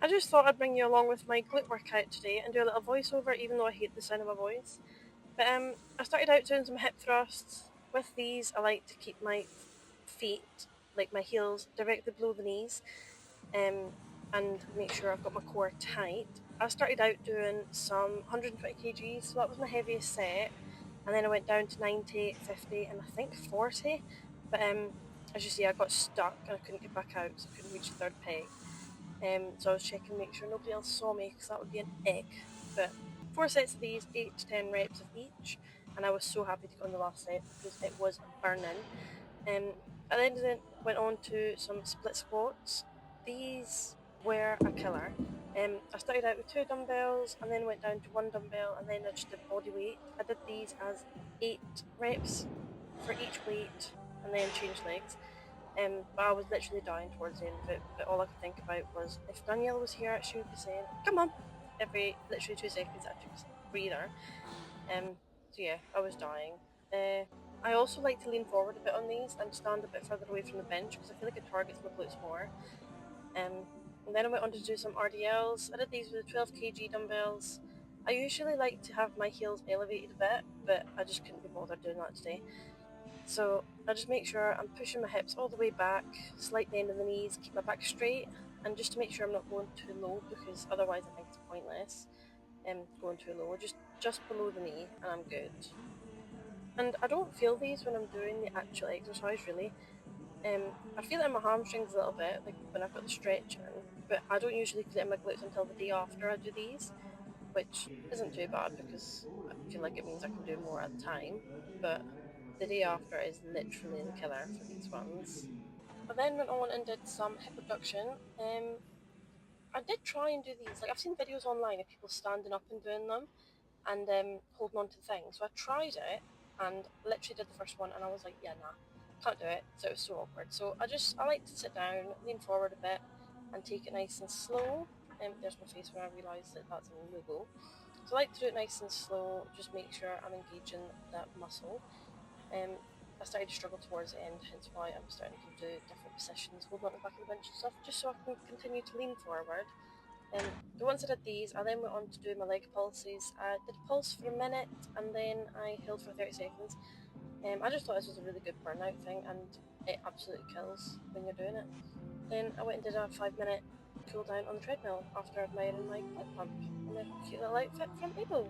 I just thought I'd bring you along with my glute workout today and do a little voiceover, even though I hate the sound of my voice. But I started out doing some hip thrusts. With these, I like to keep my feet, like my heels, directly below the knees, um, and make sure I've got my core tight. I started out doing some 120 kgs, so that was my heaviest set, and then I went down to 90, 50, and I think 40. But as you see, I got stuck and I couldn't get back out, so I couldn't reach the third peg. So I was checking to make sure nobody else saw me because that would be an ick. But 4 sets of these, 8 to 10 reps of each, and I was so happy to go on the last set because it was burning. I then went on to some split squats. These were a killer. I started out with 2 dumbbells and then went down to 1 dumbbell and then I just did body weight. I did these as 8 reps for each weight and then changed legs. But I was literally dying towards the end of it. But all I could think about was if Danielle was here, she would be saying, "Come on!" every literally 2 seconds. I took a breather. So yeah, I was dying. I also like to lean forward a bit on these and stand a bit further away from the bench because I feel like it targets my glutes more. Um, and then I went on to do some RDLs. I did these with the 12 kg dumbbells. I usually like to have my heels elevated a bit, but I just couldn't be bothered doing that today. So I just make sure I'm pushing my hips all the way back, slight bend in the knees, keep my back straight, and just to make sure I'm not going too low because otherwise I think it's pointless. Going too low, just below the knee, and I'm good. And I don't feel these when I'm doing the actual exercise really. I feel it in my hamstrings a little bit, like when I've got the stretch in, but I don't usually feel it in my glutes until the day after I do these, which isn't too bad because I feel like it means I can do more at the time. But the day after is literally the killer for these ones. I then went on and did some hip abduction. I did try and do these. Like I've seen videos online of people standing up and doing them and holding on to things. So I tried it and literally did the first one and I was like, yeah, nah, can't do it. So it was so awkward. So I like to sit down, lean forward a bit, and take it nice and slow. There's my face when I realise that that's illegal. So I like to do it nice and slow. Just make sure I'm engaging that muscle. Um, I started to struggle towards the end, hence why I'm starting to do different positions, holding on the back of the bench and stuff, just so I can continue to lean forward. But once I did these, I then went on to do my leg pulses. I did a pulse for a minute and then I held for 30 seconds. I just thought this was a really good burnout thing and it absolutely kills when you're doing it. Then I went and did a 5 minute cool down on the treadmill after admiring my glute pump and my cute little outfit from Able.